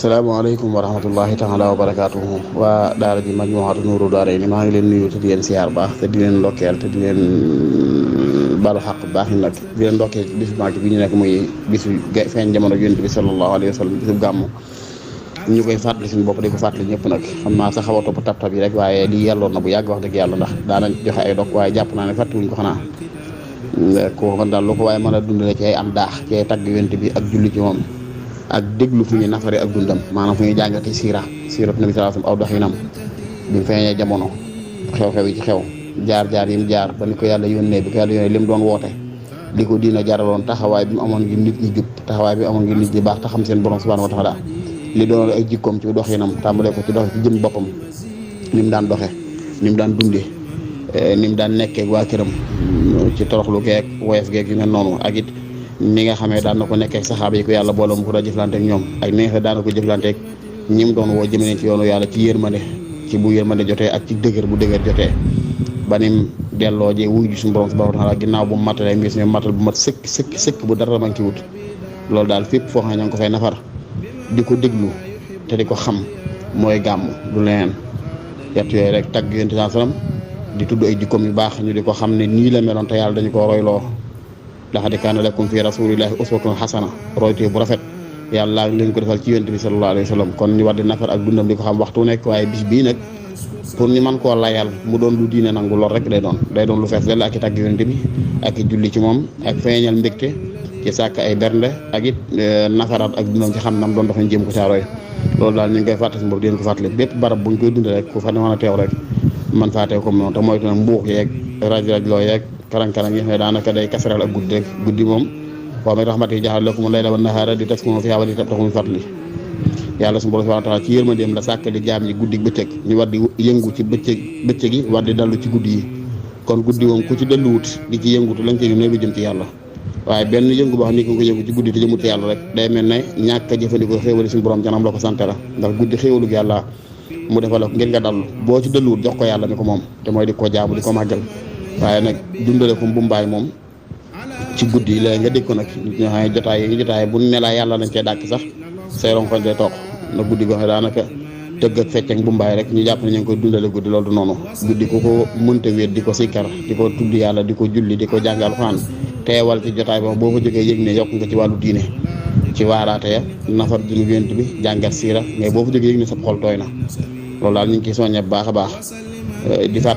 asalaamaaleykum wa rahmatullahi taala wa barakaatuhu waa daara ji Majmuhatu Nuuru Daarayni maa ngi leen nuyu te di leen siyaar baax te di leen ndokkeel te di leen balu xaq baax nag di leen ndokkeel ci bisu màgg bi ñu nekk muy bisu feeñ jamono Yonent bi sallallahu alayhi wa sallam bisu gàmmu ñu koy fàttali suñu bopp di ko fàttali ñëpp nag xam naa sax xaw a topp tab-tab yi rek waaye lii yelloon na bu yàgg wax dëgg yàlla ndax daanañ joxe ay dog waaye jàpp naa ne fàttaliwuñ ko xanaa ko man daal lu ko waaye mën a dundale ci ay am daax ci ay tagg Yonent bi ak julli ci moom ak déglu fu ñuy nafare ak dundam maanaam fu ñuy jàngate siirat nabi sallallahu alayhi wasallam aw doxinam bi mu feeñee jamono xew-xew yi ci xew jaar-jaar yi mu jaar ba ni ko yàlla yónnee bi ko yàlla yónnee li mu doon woote li ko diina jaraloon taxawaay bi mu amoon ngir nit ñi jub taxawaay bi mu amoon ngir nit ñi baax te xam seen borom subhanahu wa taala li doon ay jikkoom ci doxinam tàmbalee ko ci doxe ci jëm boppam ni mu daan doxe ni mu daan dundee ni mu daan nekkee waa këram ci toroxlu geeg woyof geeg yu mel noonu ak it ni nga xamee daan na ko nekkee saxaaba yi ko yàlla boole mu ko daa jëflante ak ñoom ak ni nga xam daan na ko jëflante ak ñi mu doon woo jëmale ci yoonu yàlla ci yërmande ci bu yërmande jotee ak ci dëgër bu dëgër jotee ba nim delloo jee wuy ji suñu borom subhanahu wa taala ginnaaw bu matalee mbir suñu matal bu mat sëkk bu dara man ci wut loolu daal fépp foo xam ne ñoo ngi ko fay nafar di ko déglu te di ko xam mooy gàmm du leneen yett yooyu rek tagg Yonent bi sallam di tudd ay jikkoom yu baax ñu di ko xam ne nii la meloon te yàlla dañu ko royloo laqad kaana lakum fi rasulillahi uswatun hasana roytee bu rafet yàlla leen ko defal ci Yonent bi sallallahu alayhi wa sallam kon ñu war di nafar ak dundam di ko xam waxtu nekk waaye bis bii nag pour ñu mën koo layal mu doon lu diine nangu lool rek day doon lu fees dell ak i tagg Yonent bi ak i julli ci moom ak feeñal mbégte ci sàkk ay bernde ak it nafaraat ak dundam ci xam nam doon dox ñu jéem ko caaroy loolu daal ñu ngi koy fàttali si boobu di leen ko fàttali bépp barab buñ koy dund rek ku fa ne mën a teew rek man faa teew comme noonu te moytu nag mbuux yeeg raj loo yeeg karang-karang yi ne daanaka day kasaral ak guddi rek guddi moom wa min rahmatihi ja'ala lakum layla wan nahaara di taskunu fiihaa wa litabtaghuu min fadlihi yàlla suñu borom subhaanahu wa ta'aala ci yërmandeem la sàkkali jaam ñi guddi bëccëg ñu war di yëngu ci bëccëg yi war di dallu ci guddi yi kon guddi moom ku ci delluwut di ci yëngutu lañ ci ne lu jëm ci yàlla waaye benn yëngu boo xam ni ko yëngu ci guddi te jëmut ci yàlla rek day mel ne ñàkk a jëfandikoo xéewali suñu borom janam la ko sante la ndax guddi xéewalug yàlla mu defal ko ngir nga dallu boo ci delluwut jox ko yàlla mi ko moom te mooy di ko jaamu di ko màggal waaye nag dundale ko mbumbaay moom ci guddi yi léegi nga dégg ko nag nit ñoo xam ne jotaay bu ne la yàlla lañ cee dàkk sax say ronkoñ day toog na guddi goo xam ne daanaka tëgg ak fecc ak mbumbaay rek ñu jàpp ne ñu ngi koy dundale guddi loolu du noonu guddi ku ko mënta wéet di ko sikkar di ko tudd yàlla di ko julli di ko jàngal Alxuraan teewal ci jotaay boobu boo fa jógee yëg ne yokk nga ci wàllu diine ci waaraate ya nafar dinu Yonent bi jàngat siira mais boo fa jógee yëg ne sa xol tooy na loolu daal ñu ngi ciy soññe bu baax a baax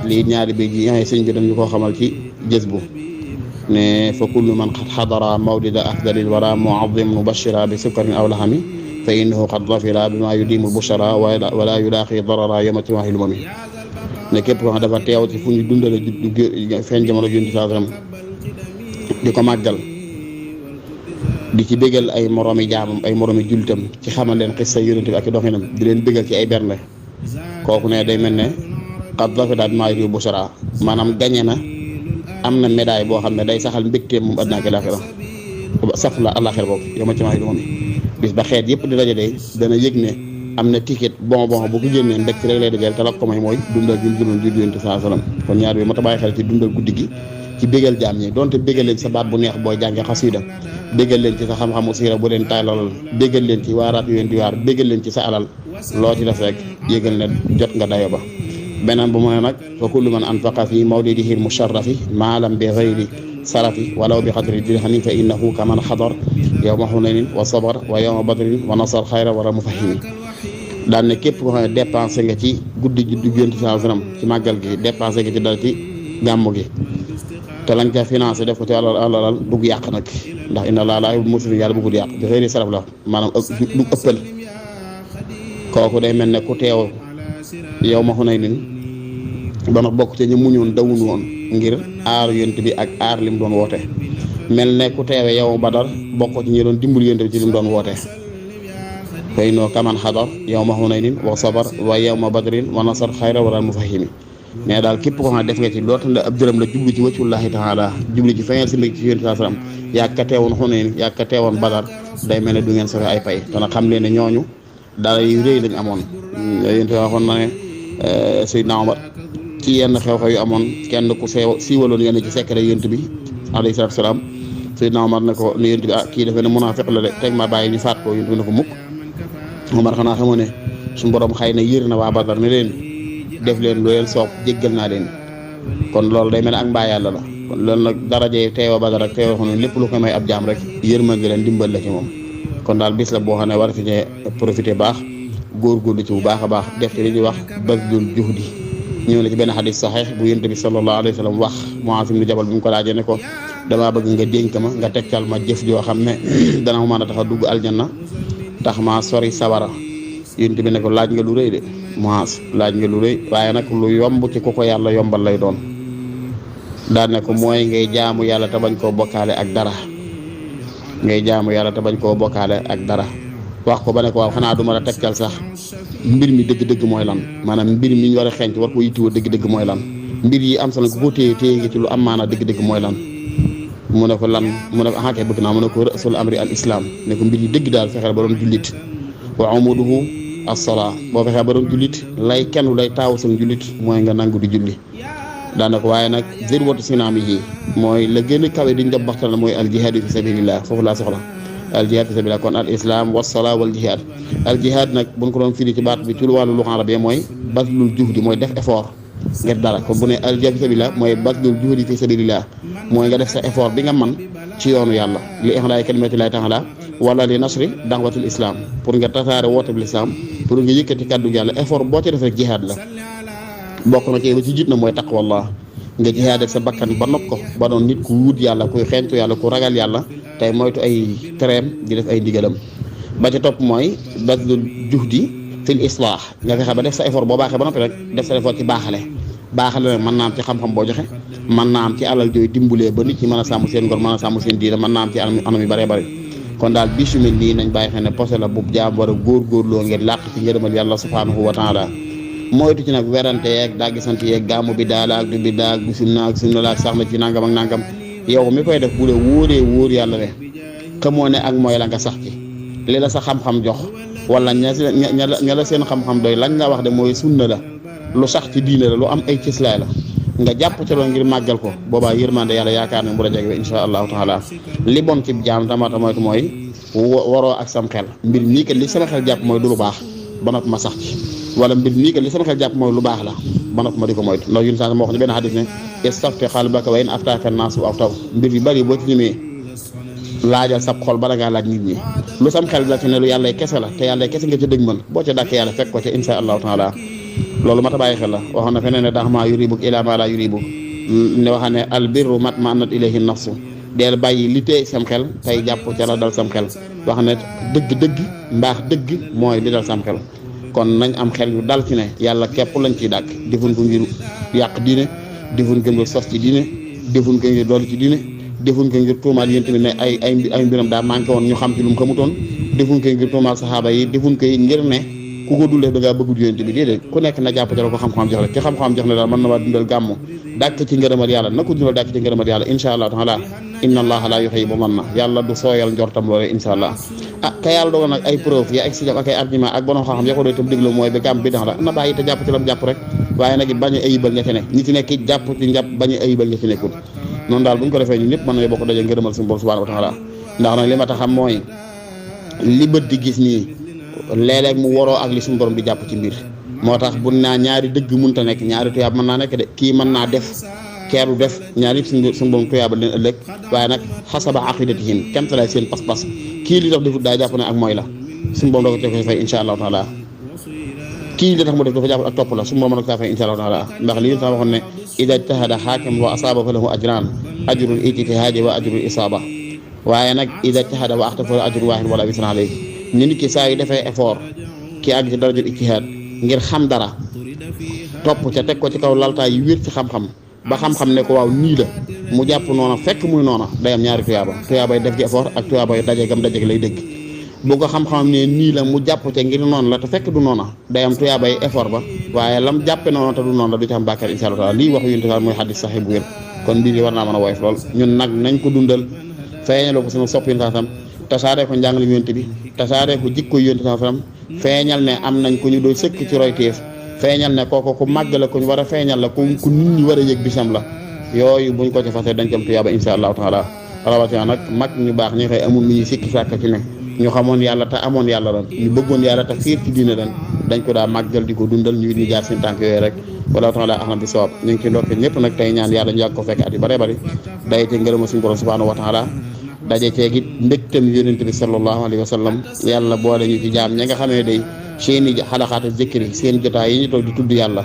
di ñaari bi yi nga xam ne sëñ bi dañu koo xamal ci jës bu ne fa kullu man qad xadara mawlida afdalil wara muazim mubashira bi sukkarin aw lahami fa innahu qad zafira bima yudimu bushara wala yulaaqi darara yawma timaahil umami ne képp koo xam dafa teew ci fu ñu dundale feeñ jamono Yonent bi sallallahu alayhi wasallam di ko màggal di ci bégal ay moromi jaamam ay moromi jullitam ci xamal leen xissa Yonent bi ak i doxinam di leen bégal ci ay bernde kooku ne day mel ne qad zafira bima yudimu bushara maanaam gañe na am na médaille boo xam ne day saxal mbégteem moom àddina ak àllaaxira saf la àllaaxira boobu yow ma ci maa ngi moom bis ba xeet yëpp di daje day dana yëg ne am na ticket bon bu ko génnee mbégte rek lay dajal te la ko may mooy dundal gi mu dundoon juddu Yonent sallallahu alayhi wasallam kon ñaar bi moo tax bàyyi xel ci dundal guddi gi ci bégal jaam ñi donte bégal leen ci sa baat bu neex booy jàngee xasida bégal leen ci sa xam-xamu siira bu leen taylalal bégal leen ci waaraat yu leen di waar bégal leen ci sa alal loo ci def rek yëgal ne jot nga dayo ba beneen bu mu ne nag fa kullu man anfaqa fi mawlidihi musharrafi maalam bi ghayri sarafi walaw bi qadri dirhami fa innahu kaman xadar yawma hunaynin wa sabar wa yawma badrin wa nasar xayra wala mufahimi daan ne képp koo xam ne dépensé nga ci guddi juddu Yonent bi sallallahu alayhi wasallam ci màggal gi dépensé nga ci dara ci gàmmu gi te lañ ca financé def ko ci alal dugg yàq nag ndax inna laa laa yuhibbul musrifin yàlla bëggul yàq bi xëyri saraf la maanaam du ëppal kooku day mel ne ku teew yow ma Hunaynin ba nag bokk ci ñu muñoon dawun woon ngir aar Yonent bi ak aar lim doon woote mel ne ku teewe yow Badar bokk ci ñi doon dimbali Yonent bi ci lim doon woote fay noo kaman xadar yow ma Hunaynin wa sabar wa yow ma badrin wa nasar xayra wala mufahimi mais daal képp ko xam ne def nga ci loota la ab dërëm la jubli ci waccullahi taala jubli ci feeñal si mbég ci Yonent sallallahu alayhi wasallam yaa ka teewoon Hunayn yaa ka teewoon Badar day mel ne du ngeen soxe ay pay te nag xam leen ne ñooñu dara yu rëy lañ amoon Yonent waxoon na ne Seydina Omar ci yenn xew-xew yu amoon kenn ku siiwaloon yenn ci secret Yonent bi alayhi salaatu salaam Seydina Omar ne ko ne Yonent bi kii defe ne munaafiq la de teg ma bàyyi ñu faat ko Yonent bi ne ko mukk Omar xanaa xamoo ne suñu borom xëy na yër na waa Badar ne leen def leen lu leen soob jéggal naa leen kon loolu day mel ne ak mbaa yàlla la kon loolu nag daraje teewa Badar ak teewa xam ne lépp lu ko may ab jaam rek yërmande leen dimbal la ci moom kon daal bis la boo xam ne war fi ñee profité baax góorgóorlu ci bu baax a baax def ci li ñuy wax bazlul juhdi ñëw na ci benn xadis saxiix bu yonent bi sallallahu alayhi wa sallam wax Muaaz ibn Jabal bi mu ko laajee ne ko damaa bëgg nga dénk ma nga tegtal ma jëf joo xam ne dana ma mën a tax a dugg aljanna tax maa sori sawara yonent bi ne ko laaj nga lu rëy de Muaaz laaj nga lu rëy waaye nag lu yomb ci ku ko yàlla yombal lay doon daan ne ko mooy ngay jaamu yàlla te bañ koo bokkaale ak dara ngay jaamu yàlla te bañ koo bokkaale ak dara wax ko ba ne ko waaw xanaa du ma la tegtal sax mbir mi dëgg-dëgg mooy lan maanaam mbir mi ñu war a xeeñ war ko yittewoo dëgg-dëgg mooy lan mbir yi am solo ku ko téye nga ci lu am maanaa dëgg-dëgg mooy lan mu ne ko lan mu ne ko axakay bëgg naa mu ne ko rasul amri al islam ne ko mbir yi dëgg daal fexeel ba doon jullit wa amuduhu as-salaa boo fexee ba doon jullit lay kenn lay taawu seen jullit mooy nga nangu di julli daanaka waaye nag zirwatu sinaami yi mooy la gën a kawe di njab baxtal mooy al jihaadu fi sabilillah foofu laa soxla al jihaad fi sabilillah kon al islam wassalaa wal jihaad al jihaad nag buñ ko doon firi ci baat bi ci wàllu luxa arabiyya mooy bazlul juhdi mooy def effort ngir dara kon bu ne al jihaad fi sabilillah mooy bazlul juhdi fi sabilillah mooy nga def sa effort bi nga man ci yoonu yàlla li ihlaa'i kalimatillahi ta'ala wala li nasri da'watil islam pour nga tasaare woote bi l'islam pour nga yëkkati kàddu yàlla effort boo ci def rek jihaad la bokk na ci ba ci jiit na mooy taqwallah nga jihaad ak sa bakkan ba nopp ko ba doon nit ku wut yàlla kuy xeentu yàlla ku ragal yàlla tey moytu ay tereem di def ay ndigalam ba ci topp mooy bazlul juhdi fil islah nga fexe ba def sa effort boo baaxee ba noppi rek def sa effort ci baaxale nag mën naa am ci xam-xam boo joxe mën naa am ci alal jooy dimbulee ba nit ñi mën a sàmm seen ngor mën a sàmm seen diina mën naa am ci anam yu bëree bëri kon daal bis yu mel nii nañ bàyyi xel ne posé la bu jaam war a góorgóorloo ngir làq ci ngërëmal yàlla subhanahu wa taala moytu ci nag werante yeeg daggi sant yeeg gàmmu bi daala ak du bi daag bu sunna ak sunna la ak sax na ci nangam ak nangam yow mi koy def bu dee wóoree wóor yàlla ne xamoo ne ak mooy la nga sax ci li la sa xam-xam jox wala ña la seen xam-xam doy lañ la wax de mooy sunna la lu sax ci diine la lu am ay cëslaay la nga jàpp ci loolu ngir màggal ko boobaa yërmande yàlla yaakaar ne mu la jege insha allahu taala li bon ci jaam tamata moytu mooy waroo ak sam xel mbir mii kat li sama xel jàpp mooy du lu baax ba noppi ma sax ci wala mbir mii kat li sama xel jàpp mooy lu baax la ba noppi ma di ko moytu ndax yun saa moo wax ne benn xadis ne istafti qalbaka wa in aftaka naasu aftaw mbir yu bari boo ci ñemee laajal sab xol bala ngaa laaj nit ñi lu sam xel la ci ne lu yàlla kese la te yàlla kese nga ca dëgg mën boo ca dàkk yàlla fekk ko ca insha allahu taala loolu mat a bàyyi xel la waxoon na feneen ne dax maa yuribuk ila ma la yuribuk ne waxam ne al birru mat ma annat ilayhi nafsu deel bàyyi li tee sam xel tey jàpp ca la dal sam xel wax ne dëgg-dëgg mbaax dëgg mooy li dal sam xel kon nañ am xel yu dal ci ne yàlla képp lañ ciy dàkk defuñ ko ngir yàq diine defuñ ko ngir sos ci diine defuñ ko ngir dool ci diine defuñ ko ngir tuumaal yéen tamit ne ay mbiram daa manqué woon ñu xam ci lu mu xamutoon defuñ ko ngir tuumaal saxaaba yi defuñ ko ngir ne ku ko dul def da ngaa bëgg yonent bi déedéet ku nekk na jàpp ca la ko xam-xam jox la ki xam-xam jox la daal mën na waa dundal gàmmu dàkk ci ngërëmal yàlla na ko dundal dàkk ci ngërëmal yàlla insha allah taala inna allaha la yuhibbu man na yàlla du sooyal njortam loolee insha allah ka yàlla dogal nag ay preuve ya ak si ak ay argument ak borom xam-xam ya ko doy tam déglu mooy ba gàmm bi dax la na bàyyi te jàpp ci lam jàpp rek waaye nag it bañ a ayibal ña ci ne ñi ci nekk it jàpp ci njàpp bañ a ayibal ña ci nekkul noonu daal bu ñu ko defee ñun ñëpp mën nañu bokk daje ngërëmal suñu borom subhanahu wa taala ndax nag li ma tax xam mooy li bët di gis nii léeg-léeg mu waroo ak li suñu borom di jàpp ci mbir moo tax bu naa ñaari dëgg mënta nekk ñaari tuyaab mën naa nekk de kii mën naa def keeru def ñaari yëpp suñu borom tuyaaba leen ëllëg waaye nag xasaba aqidatihim kemtalaay seen pas-pas kii li tax defut daa jàpp ne ak mooy la suñu borom da ko fay insha allahu taala kii li tax mu def dafa jàpp ak topp la suñu borom da ko fay insha allahu taala ndax li ñu sax waxoon ne ida ijtahada xaakim wa asaaba fa lahu ajran ajrul ijtihaadi wa ajrul isaaba waaye nag ida ijtahada wa axta fa lahu ajrun waahid wala wisran alayhi ni nit ki saa yu defee effort ki àgg ci darajul ijtihaad ngir xam dara topp ca teg ko ci kaw laltaay yu wér ci xam-xam ba xam-xam ne ko waaw nii la mu jàpp noona fekk muy noona day am ñaari tuyaabay def gi effort ak tuyaabay daje gam daje lay dégg bu ko xam-xam ne nii la mu jàpp ca ngir noonu la te fekk du noona day am tuyaabay effort ba waaye lam jàppe noona te du noonu la du ci am bàkkaar insha Allah lii waxu yunte mooy xadis saxi bu wér kon mbir yi war naa mën a woyof lool ñun nag nañ ko dundal feeñaloo ko sama sopp yunte sam tasaaree ko njàngale yonent bi tasaaree ko jikko yonent sam feeñal ne am nañ ko ñu doy sëkk ci royteef feeñal ne kooku ku màgg la ku ñu war a feeñal la ku nit ñi war a yëg bisam la yooyu buñ ko ci fasee dañ ci am tuyaaba insha allahu taala rawatina nag mag ñu baax ñi xëy amul lu ñuy sikki sàkk ci ne ñu xamoon yàlla te amoon yàlla lan ñu bëggoon yàlla te fiir ci diine lan dañ ko daa màggal di ko dundal ñu jaar seen tànk yooyu rek wala taala ahlam bi sawab ñu ngi ci ndokke ñëpp nag tey ñaan yàlla ñu yàgg ko fekk at yu bëree bëri daje ci ngërëma suñu borom subhanahu wa taala daje ceeg it mbégtam yonent bi sallallahu alayhi wa sallam yàlla boole ñu ci jaam ña nga xamee day seeni xalaxaata zikri seen jotaay yi ñu toog di tudd yàlla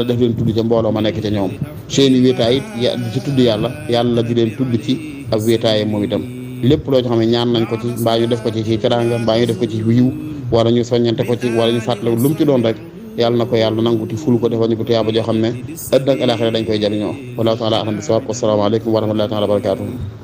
daf leen tudd ca mbooloo ma nekk ca ñoom seeni wéetaay it di ci tudd yàlla di leen tudd ci ak wéetaayam moom itam lépp loo xam ne ñaan nañ ko ci mbaa ñu def ko ci teraanga mbaa ñu def ko ci wiiw wala ñu soññante ko ci wala ñu fàttaliku lu mu ci doon rek yàlla na ko yàlla nanguti ful ko defal ñu ko tiyaaba joo xam ne ëdd ak alaxira dañ koy jariñoo wallahu taala alam bi sawab wasalaamaaleykum wa rahmatullahi taala wa barakatuh